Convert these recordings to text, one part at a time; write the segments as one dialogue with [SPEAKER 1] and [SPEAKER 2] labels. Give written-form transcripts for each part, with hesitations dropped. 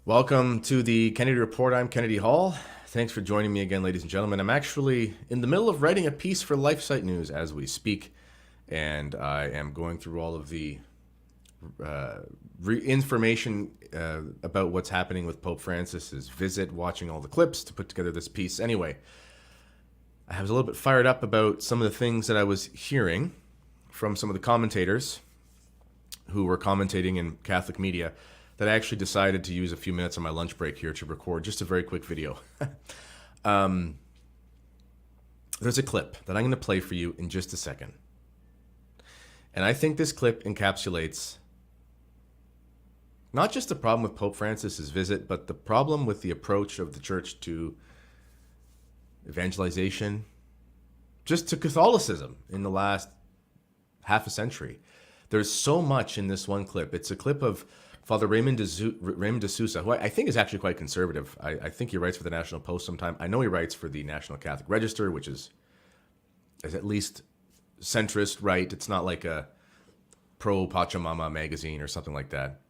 [SPEAKER 1] Welcome to the Kennedy Report. I'm Kennedy Hall. Thanks for joining me again, ladies and gentlemen. I'm actually in the middle of writing a piece for LifeSite News as we speak, and I am going through all of the information about what's happening with Pope Francis's visit, watching all the clips to put together this piece. Anyway, I was a little bit fired up about some of the things that I was hearing from some of the commentators who were commentating in Catholic media that I actually decided to use a few minutes on my lunch break here to record just a very quick video. There's a clip that I'm going to play for you in just a second. And I think this clip encapsulates not just the problem with Pope Francis's visit, but the problem with the approach of the church to evangelization, just to Catholicism in the last half a century. There's so much in this one clip. It's a clip of Father Raymond de Sousa, who I think is actually quite conservative. I think he writes for the National Post sometime. I know he writes for the National Catholic Register, which is at least centrist right. It's not like a pro-Pachamama magazine or something like that.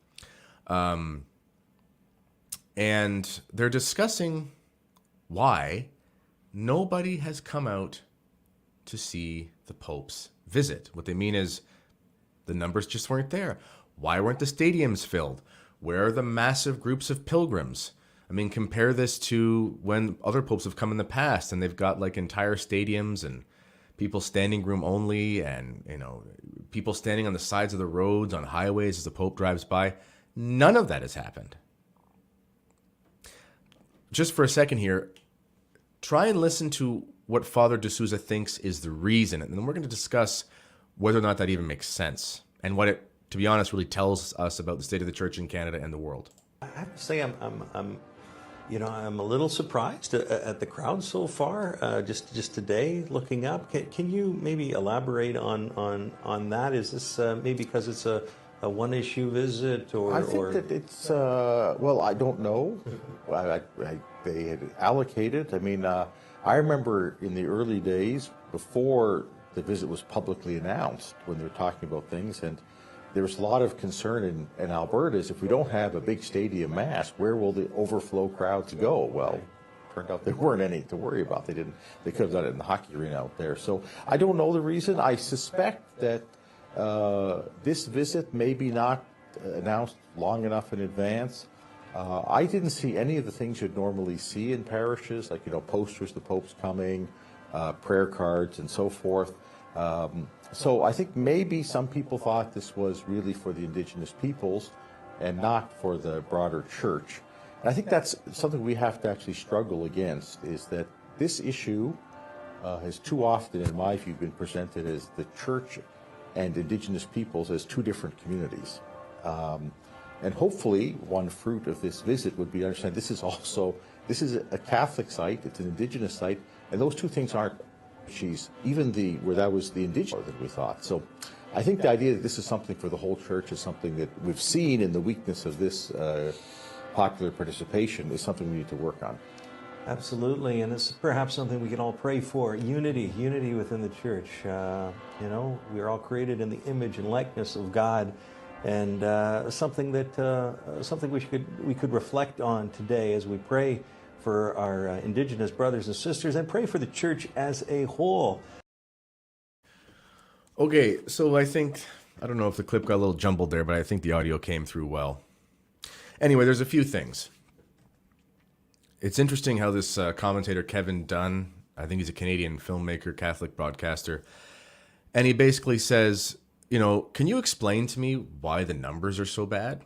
[SPEAKER 1] And they're discussing why nobody has come out to see the Pope's visit. What they mean is the numbers just weren't there. Why weren't the stadiums filled? Where are the massive groups of pilgrims? I mean, compare this to when other popes have come in the past and they've got like entire stadiums and people standing room only and, you know, people standing on the sides of the roads, on highways as the Pope drives by. None of that has happened. Just for a second here, try and listen to what Father de Sousa thinks is the reason. And then we're going to discuss whether or not that even makes sense and what it, to be honest, really tells us about the state of the church in Canada and the world.
[SPEAKER 2] I have to say, I'm a little surprised at the crowd so far. Just today, looking up, can you maybe elaborate on that? Is this maybe because it's a one-issue visit, or
[SPEAKER 3] I think that it's well, I don't know. They had allocated. I mean, I remember in the early days before the visit was publicly announced, when they were talking about things, and there was a lot of concern in Alberta is if we don't have a big stadium mass, where will the overflow crowds go? Well, turned out there weren't any to worry about. They could have done it in the hockey arena out there. So I don't know the reason. I suspect that this visit may be not announced long enough in advance. I didn't see any of the things you'd normally see in parishes, like, you know, posters, the Pope's coming, prayer cards, and so forth. So I think maybe some people thought this was really for the Indigenous peoples and not for the broader church. And I think that's something we have to actually struggle against, is that this issue has too often, in my view, been presented as the church and Indigenous peoples as two different communities. And hopefully one fruit of this visit would be to understand this is a Catholic site, it's an Indigenous site, and those two things aren't even where that was the Indigenous that we thought. So I think the idea that this is something for the whole church is something that we've seen in the weakness of this popular participation is something we need to work on.
[SPEAKER 2] Absolutely, and it's perhaps something we can all pray for: unity within the church. You know, we're all created in the image and likeness of God, and something we could reflect on today as we pray for our Indigenous brothers and sisters, and pray for the church as a whole.
[SPEAKER 1] Okay, so I don't know if the clip got a little jumbled there, but I think the audio came through well. Anyway, there's a few things. It's interesting how this commentator, Kevin Dunn, I think he's a Canadian filmmaker, Catholic broadcaster, and he basically says, you know, can you explain to me why the numbers are so bad?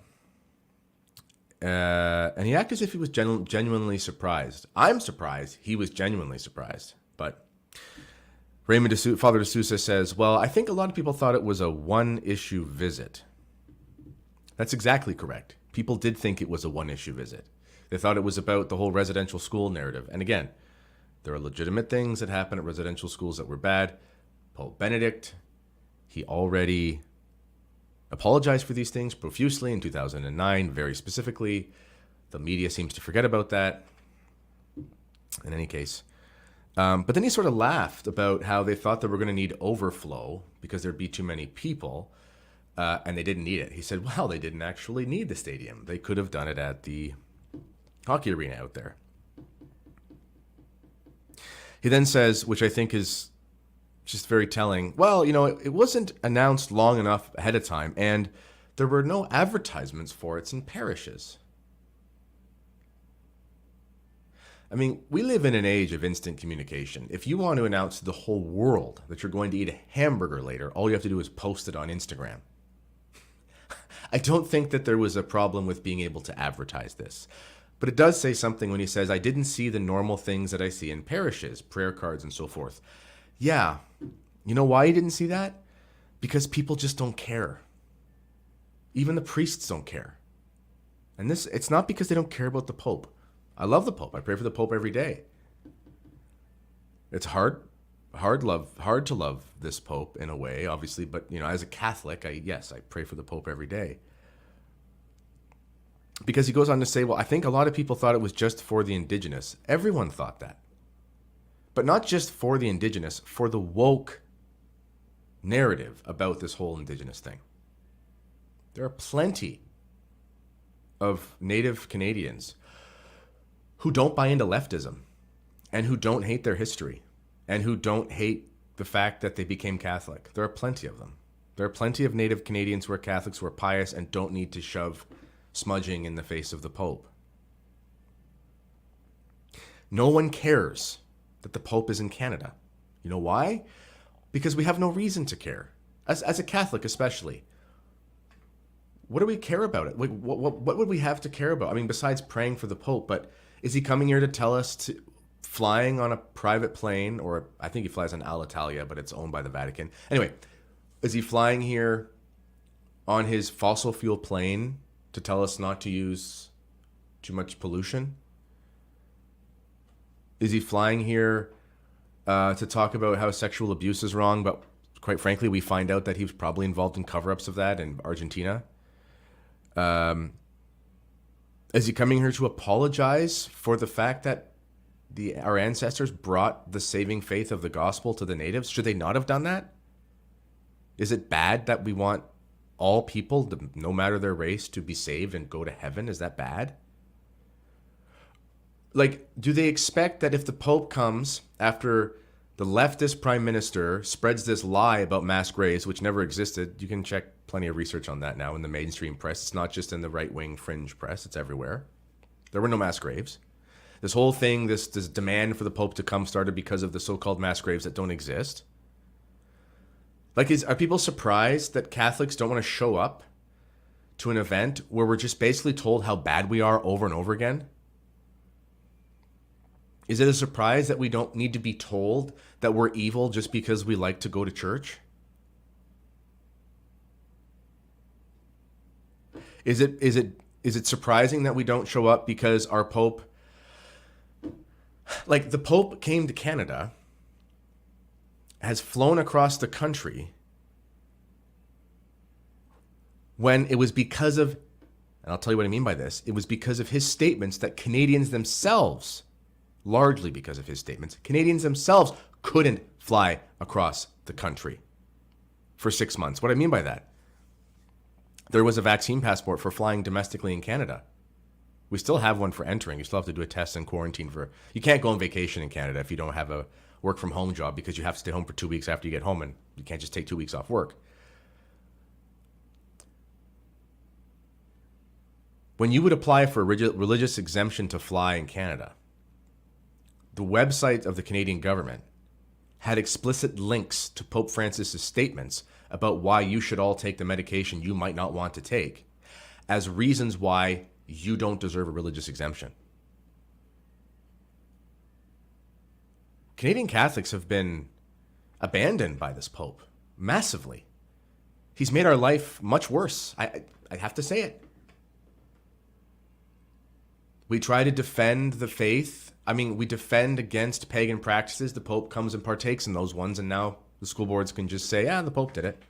[SPEAKER 1] And he acted as if he was genuinely surprised. I'm surprised. He was genuinely surprised. But Father de Sousa says, well, I think a lot of people thought it was a one-issue visit. That's exactly correct. People did think it was a one-issue visit. They thought it was about the whole residential school narrative. And again, there are legitimate things that happen at residential schools that were bad. Pope Benedict, he already apologized for these things profusely in 2009, very specifically. The media seems to forget about that. In any case. But then he sort of laughed about how they thought they were going to need overflow because there'd be too many people. and they didn't need it. He said, well, they didn't actually need the stadium. They could have done it at the hockey arena out there. He then says, which I think is just very telling, well, it wasn't announced long enough ahead of time, and there were no advertisements for it in parishes. I mean, we live in an age of instant communication. If you want to announce to the whole world that you're going to eat a hamburger later, all you have to do is post it on Instagram. I don't think that there was a problem with being able to advertise this. But it does say something when he says, I didn't see the normal things that I see in parishes, prayer cards and so forth. Yeah. You know why he didn't see that? Because people just don't care. Even the priests don't care. And it's not because they don't care about the Pope. I love the Pope. I pray for the Pope every day. It's hard to love this Pope in a way, obviously, but as a Catholic, I pray for the Pope every day. Because he goes on to say, well, I think a lot of people thought it was just for the indigenous. Everyone thought that. But not just for the indigenous, for the woke narrative about this whole indigenous thing. There are plenty of Native Canadians who don't buy into leftism and who don't hate their history and who don't hate the fact that they became Catholic. There are plenty of them. There are plenty of Native Canadians who are Catholics who are pious and don't need to shove smudging in the face of the Pope. No one cares that the Pope is in Canada. You know why? Because we have no reason to care. As a Catholic especially. What do we care about it? What would we have to care about? I mean, besides praying for the Pope, but is he coming here to tell us flying on a private plane, or I think he flies on Alitalia, but it's owned by the Vatican. Anyway, is he flying here on his fossil fuel plane to tell us not to use too much pollution? Is he flying here to talk about how sexual abuse is wrong, but quite frankly, we find out that he was probably involved in cover-ups of that in Argentina? Is he coming here to apologize for the fact that our ancestors brought the saving faith of the gospel to the natives? Should they not have done that? Is it bad that we want all people, no matter their race, to be saved and go to heaven? Is that bad? Like, do they expect that if the Pope comes after the leftist prime minister spreads this lie about mass graves, which never existed? You can check plenty of research on that now in the mainstream press. It's not just in the right-wing fringe press. It's everywhere. There were no mass graves. This whole thing, this demand for the Pope to come started because of the so-called mass graves that don't exist. Like, are people surprised that Catholics don't want to show up to an event where we're just basically told how bad we are over and over again? Is it a surprise that we don't need to be told that we're evil just because we like to go to church? Is it surprising that we don't show up because our Pope, like the Pope came to Canada, has flown across the country when it was because of, and I'll tell you what I mean by this, it was because of his statements that Canadians themselves, largely because of his statements, Canadians themselves couldn't fly across the country for 6 months. What I mean by that, there was a vaccine passport for flying domestically in Canada. We still have one for entering. You still have to do a test and quarantine for, you can't go on vacation in Canada if you don't have a work from home job, because you have to stay home for 2 weeks after you get home, and you can't just take 2 weeks off work. When you would apply for a religious exemption to fly in Canada, the website of the Canadian government had explicit links to Pope Francis's statements about why you should all take the medication you might not want to take as reasons why you don't deserve a religious exemption. Canadian Catholics have been abandoned by this Pope massively. He's made our life much worse. I have to say it. We try to defend the faith. I mean, we defend against pagan practices. The Pope comes and partakes in those ones, and now the school boards can just say, the Pope did it.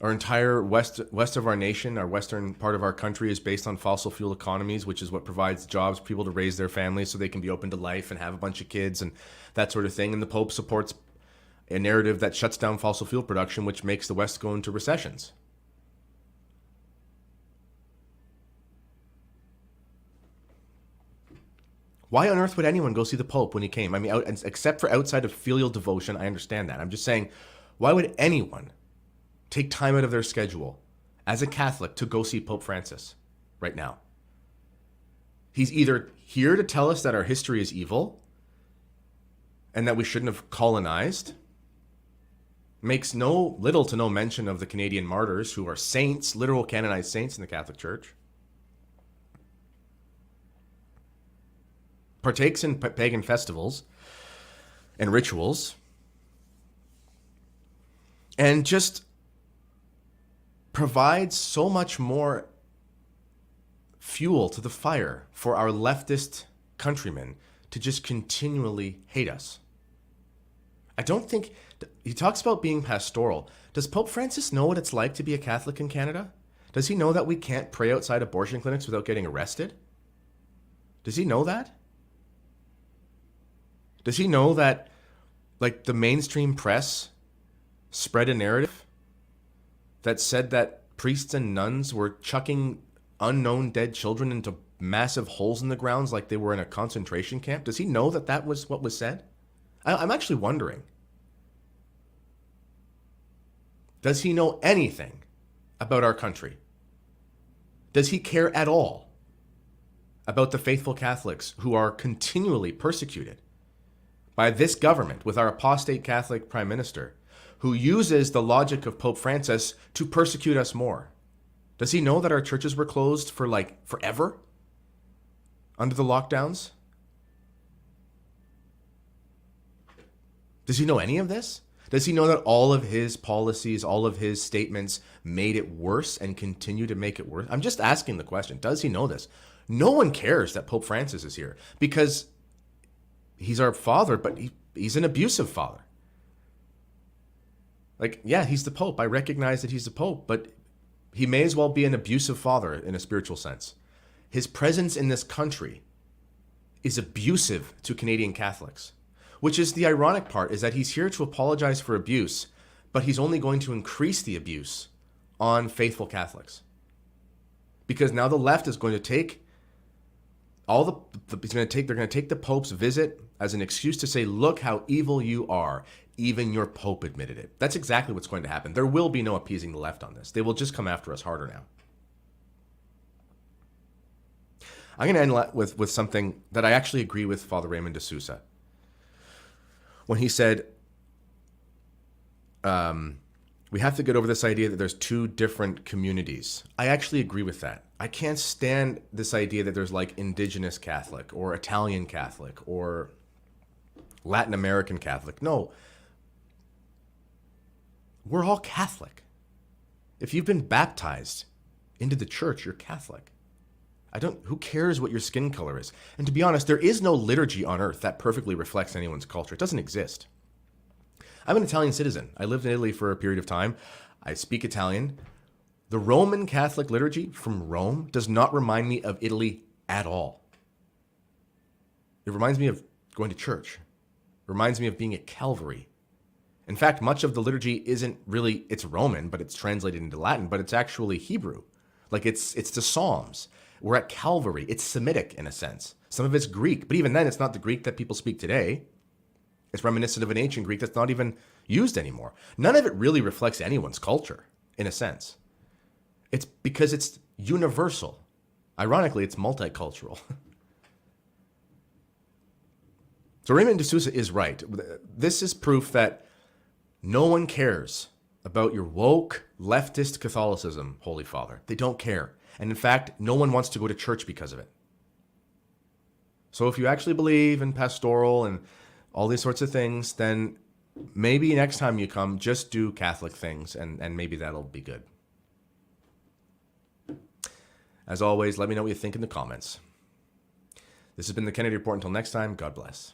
[SPEAKER 1] Our entire west of our nation, our western part of our country, is based on fossil fuel economies, which is what provides jobs for people to raise their families so they can be open to life and have a bunch of kids and that sort of thing. And the Pope supports a narrative that shuts down fossil fuel production, which makes the West go into recessions. Why on earth would anyone go see the Pope when he came? I mean, except for outside of filial devotion, I understand that. I'm just saying, why would anyone take time out of their schedule as a Catholic to go see Pope Francis right now? He's either here to tell us that our history is evil and that we shouldn't have colonized, makes little to no mention of the Canadian martyrs who are saints, literal canonized saints in the Catholic Church, partakes in pagan festivals and rituals, and just provides so much more fuel to the fire for our leftist countrymen to just continually hate us. I don't think, he talks about being pastoral. Does Pope Francis know what it's like to be a Catholic in Canada? Does he know that we can't pray outside abortion clinics without getting arrested? Does he know that? Does he know that, like, the mainstream press spread a narrative that said that priests and nuns were chucking unknown dead children into massive holes in the grounds like they were in a concentration camp? Does he know that that was what was said? I'm actually wondering. Does he know anything about our country? Does he care at all about the faithful Catholics who are continually persecuted by this government with our apostate Catholic Prime Minister, who uses the logic of Pope Francis to persecute us more? Does he know that our churches were closed for like forever under the lockdowns? Does he know any of this? Does he know that all of his policies, all of his statements made it worse and continue to make it worse? I'm just asking the question. Does he know this? No one cares that Pope Francis is here because he's our father, but he's an abusive father. Like, yeah, he's the Pope. I recognize that he's the Pope, but he may as well be an abusive father in a spiritual sense. His presence in this country is abusive to Canadian Catholics, which is the ironic part, is that he's here to apologize for abuse, but he's only going to increase the abuse on faithful Catholics. Because now the left is going to take they're going to take the Pope's visit as an excuse to say, look how evil you are. Even your Pope admitted it. That's exactly what's going to happen. There will be no appeasing the left on this. They will just come after us harder now. I'm going to end with something that I actually agree with Father Raymond de Sousa. When he said, we have to get over this idea that there's two different communities. I actually agree with that. I can't stand this idea that there's like indigenous Catholic or Italian Catholic or Latin American Catholic. No. We're all Catholic. If you've been baptized into the church, you're Catholic. Who cares what your skin color is? And to be honest, there is no liturgy on earth that perfectly reflects anyone's culture. It doesn't exist. I'm an Italian citizen. I lived in Italy for a period of time. I speak Italian. The Roman Catholic liturgy from Rome does not remind me of Italy at all. It reminds me of going to church. It reminds me of being at Calvary. In fact, much of the liturgy isn't really, it's Roman, but it's translated into Latin, but it's actually Hebrew. Like it's the Psalms. We're at Calvary. It's Semitic in a sense. Some of it's Greek, but even then it's not the Greek that people speak today. It's reminiscent of an ancient Greek that's not even used anymore. None of it really reflects anyone's culture, in a sense. It's because it's universal. Ironically, it's multicultural. So Raymond de Sousa is right. This is proof that no one cares about your woke, leftist Catholicism, Holy Father. They don't care. And in fact, no one wants to go to church because of it. So if you actually believe in pastoral and all these sorts of things, then maybe next time you come, just do Catholic things and maybe that'll be good. As always, let me know what you think in the comments. This has been the Kennedy Report. Until next time, God bless.